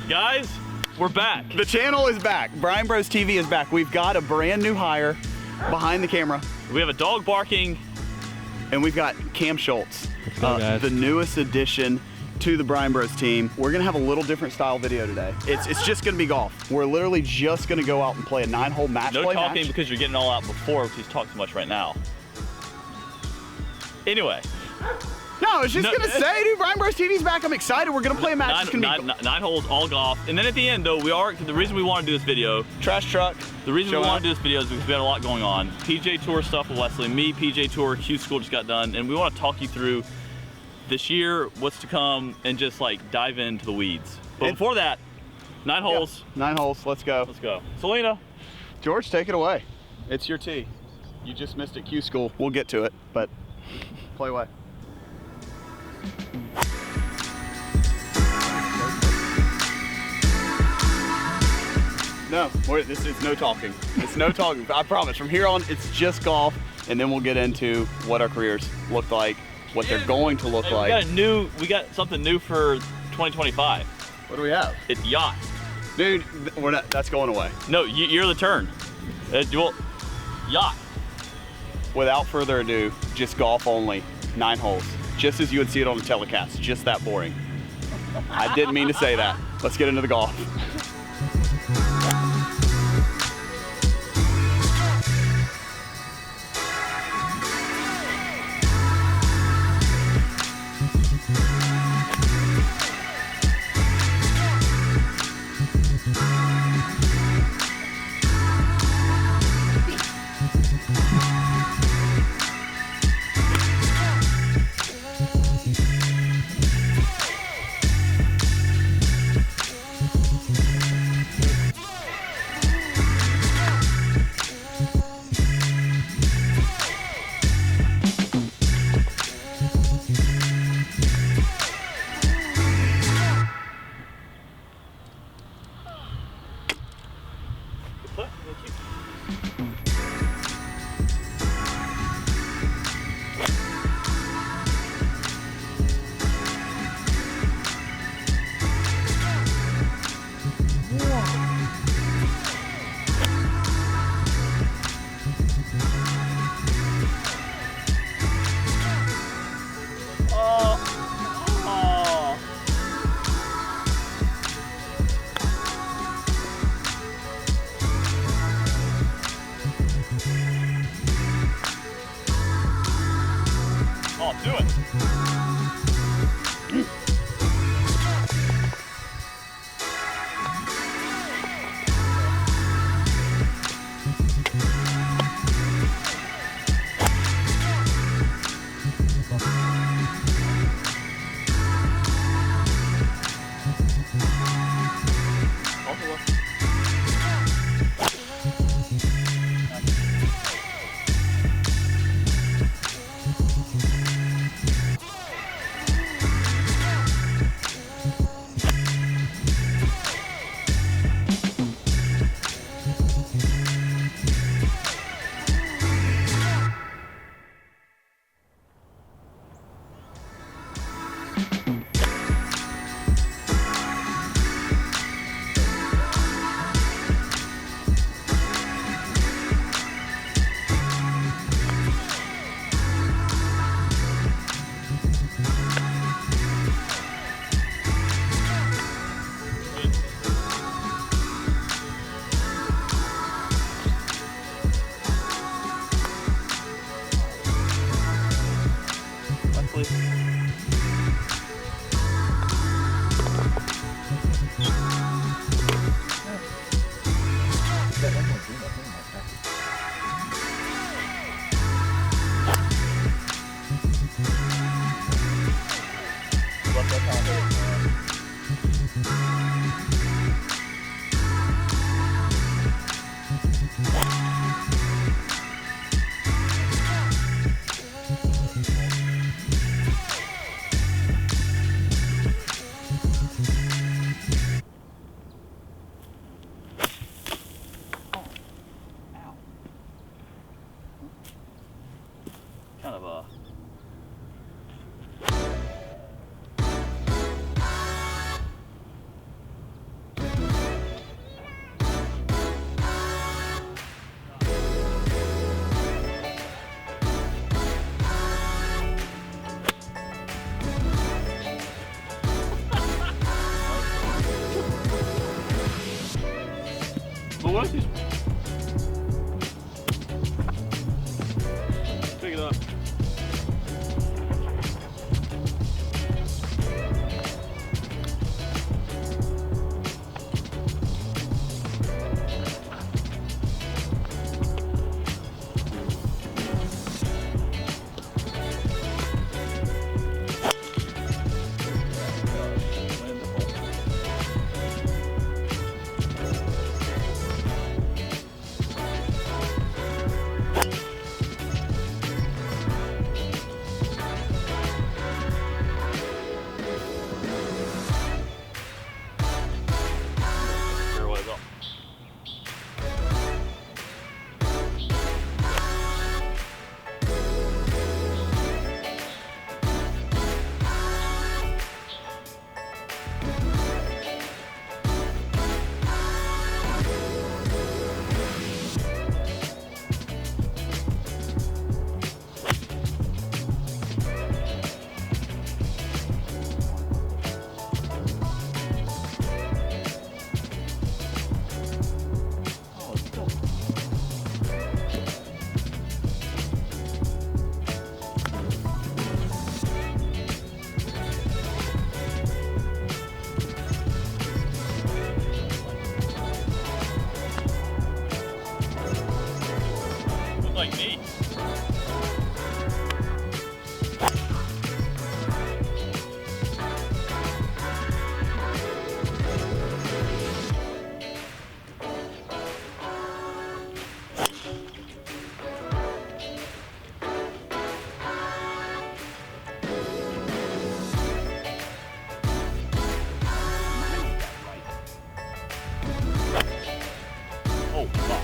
Guys, we're back. The channel is back. Bryan Bros TV is back. We've got a brand new hire behind the camera. We have a dog barking. And we've got Cam Schultz, guys. the newest addition to the Bryan Bros team. We're gonna have a little different style video today. It's just gonna be golf. We're literally just gonna go out and play a 9-hole match No play talking match. because you're getting all out before because he's talked too much right now. Anyway. No, I was just gonna say, dude, Bryan Bros TV's back. I'm excited. We're gonna play a match. It's gonna be nine holes, all golf. And then at the end, though, the reason we want to do this video, trash truck. the reason we want to do this video is because we had a lot going on. PJ Tour stuff with Wesley, me, PJ Tour, Q School just got done, and we want to talk you through this year, what's to come, and just like dive into the weeds. But before that, 9 holes. Yeah, 9 holes, let's go. Let's go. Selena. George, take it away. It's your tee. You just missed at Q School. We'll get to it, but play away. No, this is no talking. It's no talking. I promise. From here on, it's just golf, and then we'll get into what our careers look like, what they're going to look like. We got something new for 2025. What do we have? It's yacht. Dude, we're not. That's going away. No, you're the turn. Well, yacht. Without further ado, just golf only, 9 holes. Just as you would see it on the telecast, just that boring. I didn't mean to say that. Let's get into the golf. Do it. what? Pick it up. Like me. Oh, wow.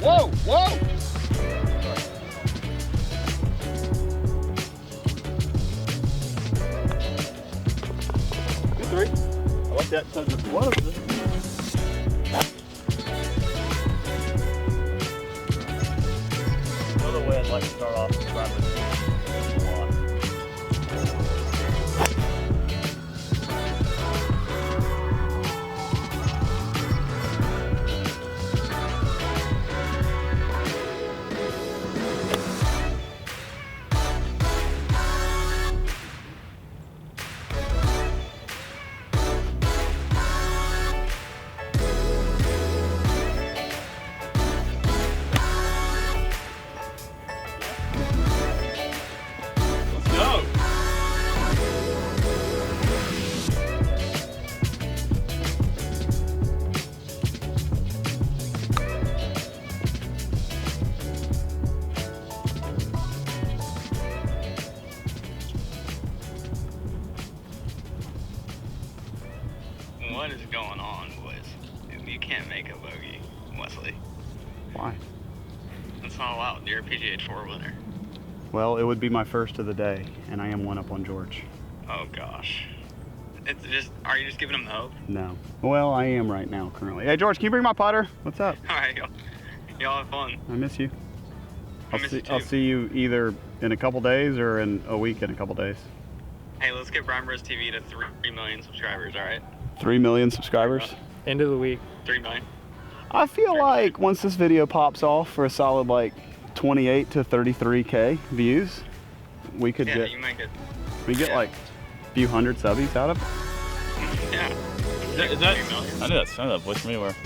Whoa, whoa! Good three. I like that. So just one of them. Another way I'd like to start off is around the What is going on, boys? You can't make a bogey, Wesley. Why? That's not allowed. You're a PGA Tour winner. Well, it would be my first of the day, and I am one up on George. Oh gosh. It's just. Are you just giving him hope? No. Well, I am right now, currently. Hey, George, can you bring my putter? What's up? All right, y'all have fun. I miss you. I miss you too. I'll see you either in a couple days or in a week in a couple days. Hey, let's get Bryan Bros TV to 3 million subscribers, all right? 3 million subscribers. End of the week. 3 million. I feel like once this video pops off for a solid like 28 to 33K views, we could Yeah, you might get. get like a few hundred subbies out of it. Yeah. Is that, I knew that voice from anywhere.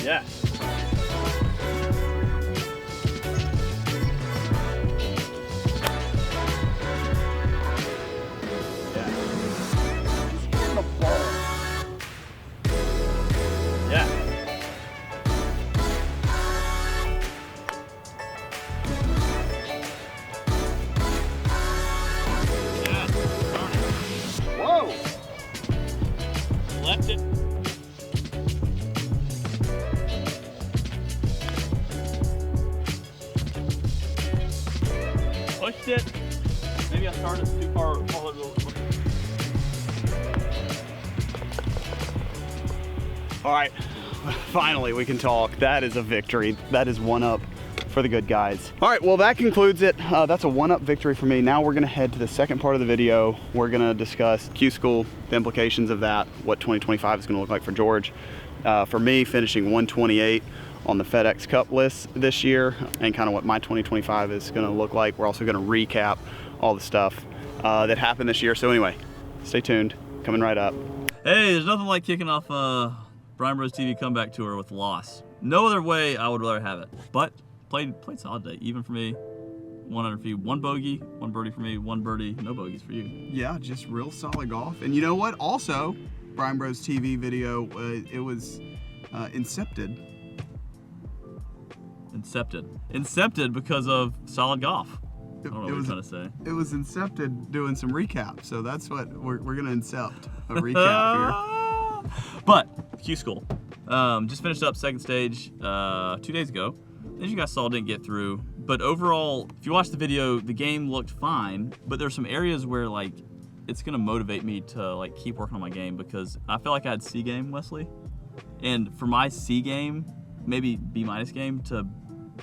Yeah. Yeah. Whoa! Left it. Pushed it. Maybe I started too far. All right, finally we can talk. That is a victory. That is one up for the good guys. All right, well that concludes it. That's a one-up victory for me. Now we're gonna head to the second part of the video. We're gonna discuss Q School, the implications of that, what 2025 is gonna look like for George. For me, finishing 128 on the FedEx Cup list this year, and kind of what my 2025 is gonna look like. We're also gonna recap all the stuff that happened this year. So anyway, stay tuned, coming right up. Hey, there's nothing like kicking off Bryan Bros TV comeback tour with loss. No other way I would rather have it. But played solid day, even for me. 100 for you, 1 bogey, 1 birdie for me, 1 birdie, no bogeys for you. Yeah, just real solid golf. And you know what? Also, Bryan Bros TV video, it was incepted. Incepted because of solid golf. I don't know what you're trying to say. It was incepted doing some recap, so that's what we're gonna incept a recap here. But Q School just finished up second stage 2 days ago. As you guys saw, didn't get through. But overall, if you watch the video, the game looked fine. But there's some areas where like it's gonna motivate me to like keep working on my game, because I felt like I had C game, Wesley, and for my C game, maybe B- game, to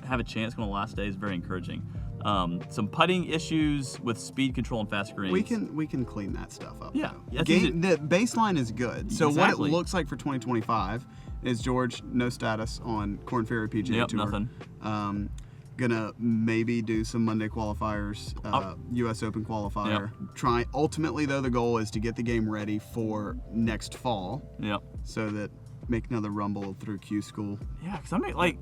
have a chance on the last day is very encouraging. Some putting issues with speed control and fast greens. We can clean that stuff up. Yeah. The baseline is good. So Exactly. what it looks like for 2025 is George, no status on Corn Ferry PGA Tour. Nothing. Gonna maybe do some Monday qualifiers, U.S. Open qualifier. Ultimately though, the goal is to get the game ready for next fall. Yep. So that make another rumble through Q School. Yeah, because I mean, like,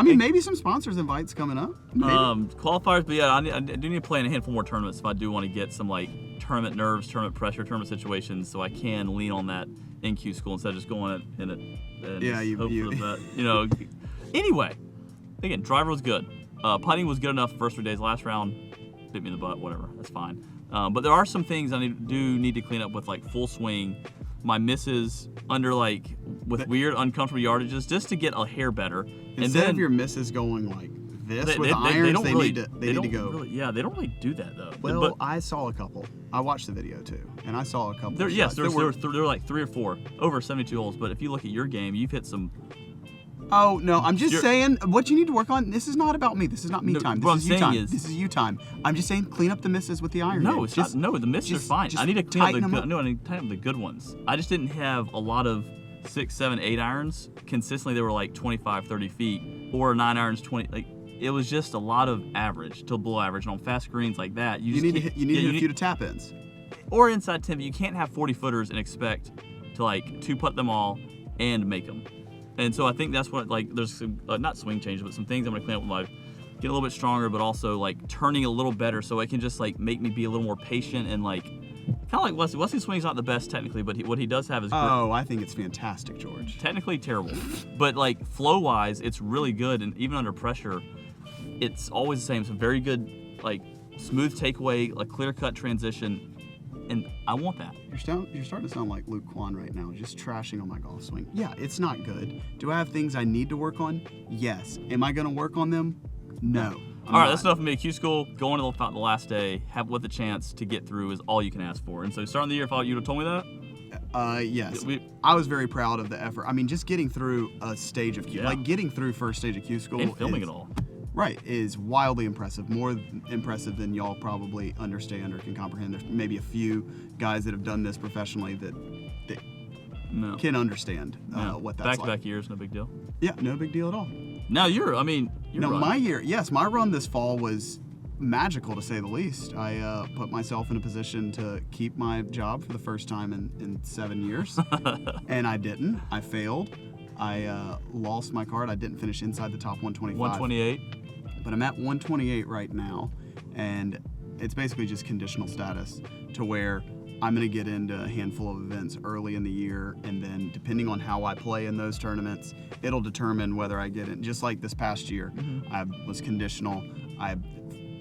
maybe some sponsors invites coming up. Maybe. Qualifiers, but yeah, I do need to play in a handful more tournaments if I do want to get some like tournament nerves, tournament pressure, tournament situations, so I can lean on that in Q School instead of just going in it and just hope for the best. You know. Anyway, again, driver was good. Putting was good enough the first 3 days. Last round bit me in the butt. Whatever, that's fine. But there are some things I do need to clean up with, like full swing. My misses under with weird uncomfortable yardages, just to get a hair better. Instead of your misses going like this with irons, they need to go. Really, yeah, they don't really do that though. Well, but I saw a couple. I watched the video too, and I saw a couple. There were like 3 or 4 over 72 holes. But if you look at your game, you've hit some. Oh no, I'm just saying what you need to work on. This is not about me. This is not me time. This is you time. This is you time. I'm just saying clean up the misses with the iron. No, it's just not. No, the misses are fine. I need to clean up the good. No, I need to tighten up the good ones. I just didn't have a lot of 6, 7, 8 irons consistently. They were like 25, 30 feet, or 9 irons, 20. Like it was just a lot of average to below average. And on fast greens like that, you need to hit a few to tap ins, or inside 10. But you can't have 40 footers and expect to like 2-putt them all and make them. And so I think that's what, there's some, not swing changes, but some things I'm gonna clean up with my, get a little bit stronger, but also like turning a little better, so it can just like make me be a little more patient and like, kind of like Wesley. Wesley's swing's not the best technically, but what he does have is Oh, I think it's fantastic, George. Technically terrible, but like flow-wise, it's really good, and even under pressure, it's always the same. It's a very good, like, smooth takeaway, like clear-cut transition. and I want that. You're starting to sound like Luke Kwan right now, just trashing on my golf swing. Yeah, it's not good. Do I have things I need to work on? Yes. Am I going to work on them? No. All right, that's enough of me. Q School, going to the last day, have with a chance to get through is all you can ask for. And so starting the year, if you'd have told me that? Yes. I was very proud of the effort. I mean, just getting through a stage of Q, like getting through first stage of Q School. And filming it all. Right, is wildly impressive. More impressive than y'all probably understand or can comprehend. There's maybe a few guys that have done this professionally that can understand what that's like. Back-to-back years, no big deal. Yeah, no big deal at all. Now you're my year, yes, my run this fall was magical to say the least. I put myself in a position to keep my job for the first time in 7 years, and I didn't. I failed. I lost my card. I didn't finish inside the top 125. 128. But I'm at 128 right now, and it's basically just conditional status to where I'm going to get into a handful of events early in the year, and then depending on how I play in those tournaments, it'll determine whether I get in. Just like this past year, I was conditional. I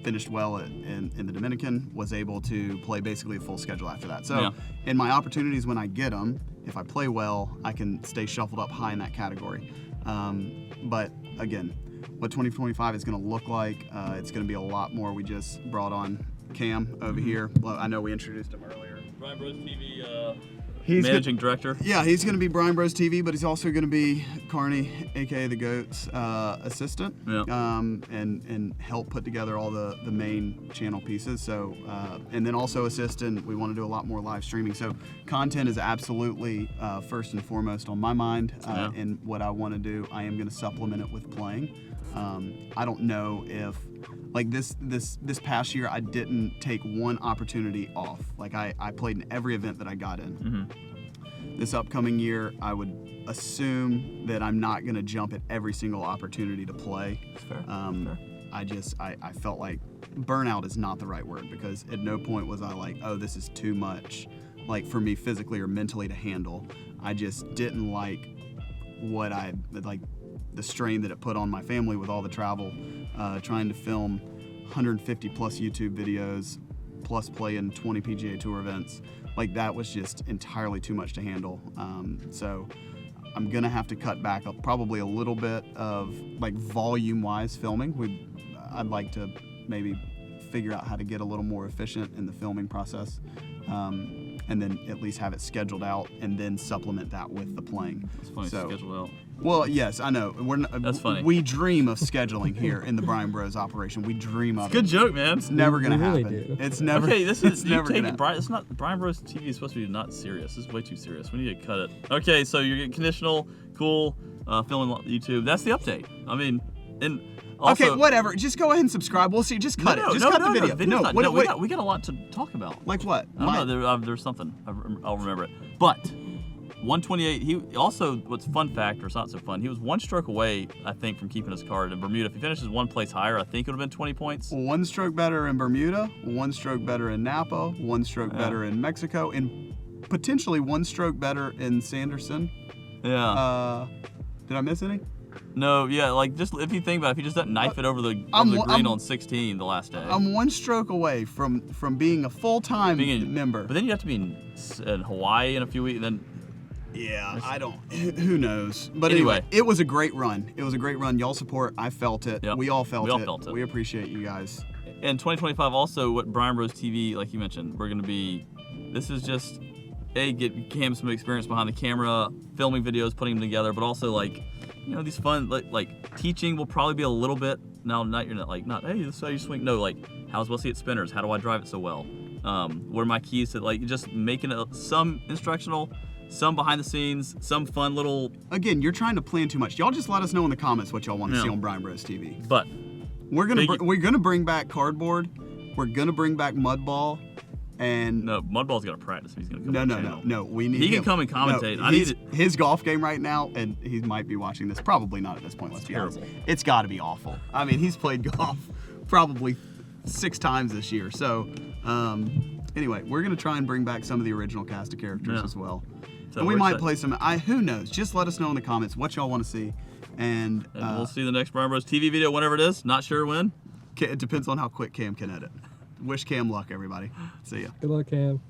finished well in the Dominican, was able to play basically a full schedule after that. So in my opportunities when I get them, if I play well, I can stay shuffled up high in that category. But again, what 2025 is going to look like, it's going to be a lot more. We just brought on Cam over here. Well, I know we introduced him earlier. Bryan Bros TV managing director. Yeah, he's going to be Bryan Bros TV, but he's also going to be Carney, aka the GOAT's assistant, and help put together all the main channel pieces. So, and then also assistant. We want to do a lot more live streaming. So, content is absolutely first and foremost on my mind, and what I want to do. I am going to supplement it with playing. I don't know if. Like this past year, I didn't take one opportunity off. Like I played in every event that I got in. This upcoming year, I would assume that I'm not going to jump at every single opportunity to play. Fair. I felt like burnout is not the right word, because at no point was I like, oh, this is too much, like for me physically or mentally to handle. I just didn't like the strain that it put on my family with all the travel, trying to film 150 plus YouTube videos, plus play in 20 PGA Tour events. Like that was just entirely too much to handle. So I'm gonna have to cut back probably a little bit of like volume-wise filming. I'd like to maybe figure out how to get a little more efficient in the filming process. And then at least have it scheduled out, and then supplement that with the playing. It's funny, scheduled out. Well, yes, I know. That's funny. We dream of scheduling here in the Bryan Bros operation. We dream of it. Good joke, man. It's never gonna happen. Really do. It's never. Okay, this is never you take gonna it. Brian, it's not Bryan Bros TV is supposed to be not serious. This is way too serious. We need to cut it. Okay, so you're getting conditional, cool, filming YouTube. That's the update. I mean, and. Also, okay, whatever. Just go ahead and subscribe. We'll see. Just cut it. Just cut the video. We got a lot to talk about. Like what? I don't know. There's something. I'll remember it. But 128. He also, what's fun fact, or it's not so fun, he was one stroke away, I think, from keeping his card in Bermuda. If he finishes one place higher, I think it would have been 20 points. One stroke better in Bermuda, one stroke better in Napa, one stroke better in Mexico, and potentially one stroke better in Sanderson. Yeah. Did I miss any? No, yeah, like just if you think about it, if he just doesn't knife it over the green on 16 the last day. I'm one stroke away from being a full-time member. But then you have to be in Hawaii in a few weeks, and then... Yeah, I don't... Who knows? But anyway, it was a great run. It was a great run. Y'all support. I felt it. Yep. We all felt it. We appreciate you guys. And 2025 also, what Bryan Bros TV, like you mentioned, we're going to be... This is just... get Cam some experience behind the camera, filming videos, putting them together, but also like... You know, these fun, like teaching will probably be a little bit, not hey, this is how you swing. No, like, how's Wesley at spinners? How do I drive it so well? What are my keys to, like, just making some instructional, some behind the scenes, some fun little... Again, you're trying to plan too much. Y'all just let us know in the comments what y'all want to see on Bryan Bros TV. But... We're gonna bring back cardboard. We're gonna bring back mud ball. And no, Mudball's got to practice. He's gonna come. No. We need. He can come and commentate. No, his golf game right now, and he might be watching this. Probably not at this point. Let's be honest. It's got to be awful. I mean, he's played golf probably 6 times this year. So, anyway, we're gonna try and bring back some of the original cast of characters as well. So and we might play some. Who knows? Just let us know in the comments what y'all want to see, and we'll see the next Bryan Bros TV video whenever it is. Not sure when. It depends on how quick Cam can edit. Wish Cam luck, everybody. See ya. Good luck, Cam.